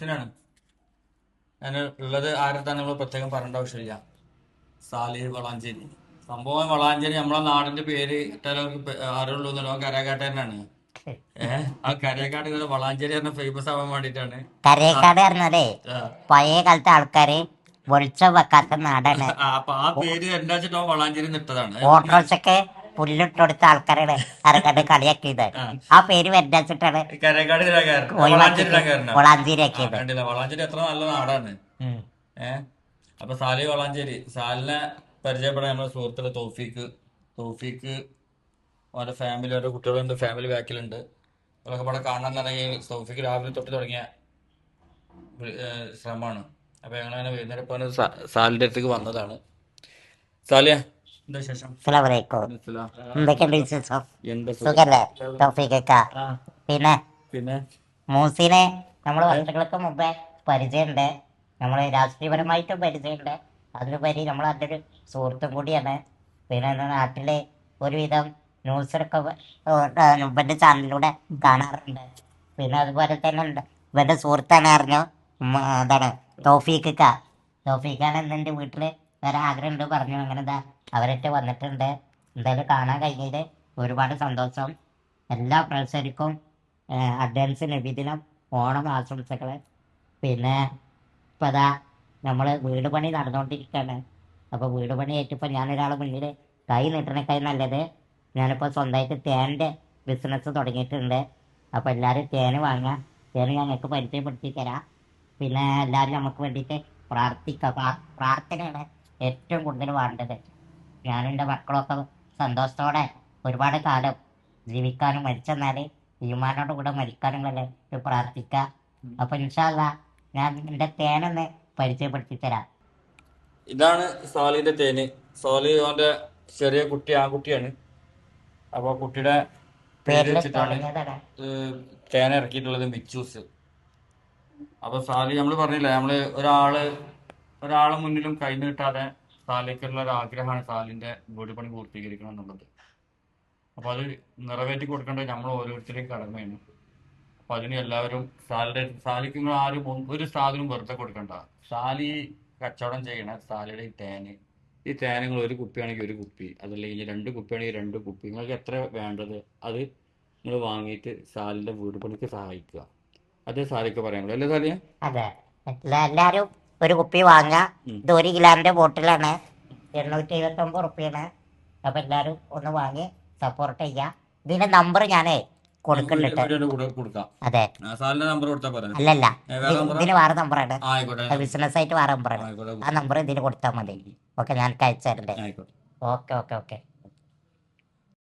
മുഹ്സിനാണ്. ഞാൻ ഉള്ളത് ആരെടുത്താണ് നമ്മൾ പ്രത്യേകം പറയേണ്ട ആവശ്യമില്ല. സാലിഹ് വളാഞ്ചേരി. സംഭവം വളാഞ്ചേരി നമ്മളെ നാടിന്റെ പേര് ഇട്ടാലവർക്ക് അറിയുള്ളൂ എന്നുള്ള കരകാട്ട് തന്നെയാണ്. ആ കരേക്കാട് ഇങ്ങനെ വളാഞ്ചേരി പറഞ്ഞ ഫേമസ് ആവാൻ വേണ്ടിട്ടാണ്. കരേക്കാട് പറഞ്ഞാലേ പഴയ കാലത്തെ ആൾക്കാര് വെളിച്ചം വെക്കാത്ത നാടാണ്. അപ്പൊ ആ പേര് എന്താ വെച്ചിട്ട് വളാഞ്ചേരി നിട്ടതാണ്. ഓട്ടോറിക്ഷക്ക് പുല്ലിട്ടൊടുത്ത ആൾക്കാരാണ് അരക്കാട് കളിയാക്കിയത്. ആ പേര് വരച്ചിട്ടാണ് കരേക്കാട് വളാഞ്ചേരി ഇടാൻ വളാഞ്ചേരി ആക്കിയത്. കണ്ടില്ല, വളാഞ്ചേരി എത്ര നല്ല നാടാണ്. അപ്പൊ സാലി വളാഞ്ചേരി, സാലിനെ പരിചയപ്പെടാൻ നമ്മുടെ സുഹൃത്തുക്കള് തോഫീക്ക് അവരുടെ ഫാമിലി, അവരുടെ കുട്ടികളുണ്ട്, ഫാമിലി ബാക്കിലുണ്ട്. അവരൊക്കെ ഇവിടെ കാണാൻ തുടങ്ങി. തോഫീക്ക് രാവിലെ തൊട്ട് തുടങ്ങിയ ശ്രമമാണ്. അപ്പൊ ഞങ്ങളങ്ങനെ വൈകുന്നേരം ഇപ്പൊ സാലിന്റെ അടുത്തേക്ക് വന്നതാണ്. സാലിയ, എന്താ വിശേഷം? എന്തൊക്കെയുണ്ട് വിശേഷം? സുഖല്ലേ ടോഫിക്ക? പിന്നെ മൂസിനെ നമ്മള് വർഷങ്ങൾക്ക് മുമ്പേ പരിചയമുണ്ട്. നമ്മള് രാഷ്ട്രീയപരമായിട്ടും പരിചയമുണ്ട്. അതിലുപരി നമ്മൾ അതിൻ്റെ ഒരു സുഹൃത്തും കൂടിയാണ്. പിന്നെ നാട്ടിലെ ഒരുവിധം ന്യൂസൊക്കെ ഇവന്റെ ചാനലിലൂടെ കാണാറുണ്ട്. പിന്നെ അതുപോലെ തന്നെ ഉണ്ട് ഇവന്റെ സുഹൃത്താണ് അറിഞ്ഞു. എന്താണ് തോഫീക്കാണ് എൻ്റെ വീട്ടിൽ ഒരാഗ്രഹമുണ്ട് പറഞ്ഞു. അങ്ങനെ എന്താ അവരൊക്കെ വന്നിട്ടുണ്ട്. എന്തായാലും കാണാൻ കഴിഞ്ഞതിൽ ഒരുപാട് സന്തോഷം. എല്ലാ പ്രേക്ഷകർക്കും അഡ്വാൻസ് നബിദിനം ഓണം ആശംസകൾ. പിന്നെ ഇപ്പം അതാ നമ്മൾ വീട് പണി നടന്നുകൊണ്ടിരിക്കുകയാണ്. അപ്പോൾ വീട് പണി ആയിട്ടിപ്പോൾ ഞാനൊരാൾ മുന്നിൽ കൈ നീട്ടണേക്കായി നല്ലത് ഞാനിപ്പോൾ സ്വന്തമായിട്ട് തേൻ്റെ ബിസിനസ് തുടങ്ങിയിട്ടുണ്ട്. അപ്പോൾ എല്ലാവരും തേന് വാങ്ങാം. തേന് ഞങ്ങൾക്ക് പരിചയപ്പെടുത്തി തരാം. പിന്നെ എല്ലാവരും നമുക്ക് വേണ്ടിയിട്ട് പ്രാർത്ഥനയാണ് ഏറ്റവും കൂടുതൽ വേണ്ടത്. ഞാനും എൻ്റെ മക്കളൊക്കെ സന്തോഷത്തോടെ ഒരുപാട് കാലം ജീവിക്കാനും മരിച്ചെന്നാൽ ഈമാനോട് കൂടെ മരിക്കാനും വരെ പ്രാർത്ഥിക്കാം. അപ്പോൾ ഇൻഷാ അല്ലാഹ് ഞാൻ എൻ്റെ തേനൊന്ന് പരിചയപ്പെടുത്തി തരാം. ഇതാണ് സാലിന്റെ തേന്. സാലി അവന്റെ ചെറിയ കുട്ടി, ആൺകുട്ടിയാണ്. അപ്പൊ കുട്ടിയുടെ പേര് വെച്ചിട്ടാണ് തേന ഇറക്കിയിട്ടുള്ളത്, മിച്ചൂസ്. അപ്പൊ സാലി, നമ്മള് പറഞ്ഞില്ലേ, നമ്മള് ഒരാളെ മുന്നിലും കൈ നീട്ടാതെ സാലിക്കുള്ള ഒരു ആഗ്രഹമാണ് സാലിന്റെ വീട് പണി പൂർത്തീകരിക്കണം എന്നുള്ളത്. അപ്പൊ അത് നിറവേറ്റി കൊടുക്കേണ്ടത് നമ്മൾ ഓരോരുത്തരെയും കടമയാണ്. അപ്പൊ അതിന് എല്ലാവരും സാലിക്ക് നിങ്ങൾ ആരും ഒരു സാധനം വെറുതെ കൊടുക്കണ്ട. സാലി കച്ചവടം ചെയ്യണ സാലിയുടെ ഈ തേൻ നിങ്ങൾ ഒരു കുപ്പിയാണെങ്കിൽ ഒരു കുപ്പി, അതല്ലെങ്കിൽ 2 കുപ്പിയാണെങ്കിൽ 2 കുപ്പി, നിങ്ങൾക്ക് എത്ര വേണ്ടത് അത് നിങ്ങൾ വാങ്ങിയിട്ട് സാലിന്റെ വീട് പണിക്ക് സഹായിക്കുക. അതേ സാലിക്ക് പറയാനുള്ളൂ, അല്ലേ സാലിയ? അതെ, എല്ലാരും ഒരു കുപ്പി വാങ്ങാം. ഇത് 1 കിലോന്റെ ബോട്ടിലാണ്, 879 റുപ്യാണ്. അപ്പൊ എല്ലാരും ഒന്ന് വാങ്ങി സപ്പോർട്ട് ചെയ്യാം. ഇതിന്റെ നമ്പർ ഞാനേ കൊടുക്കുന്നുണ്ട്. അതെ, അല്ലല്ല, ഇതിന് വേറെ നമ്പറാണ്, ബിസിനസ് ആയിട്ട് വേറെ നമ്പറാണ്. ആ നമ്പർ ഇതിന് കൊടുത്താൽ മതി. ഓക്കെ, ഞാൻ അയച്ചു തരണ്ടേ? ഓക്കെ.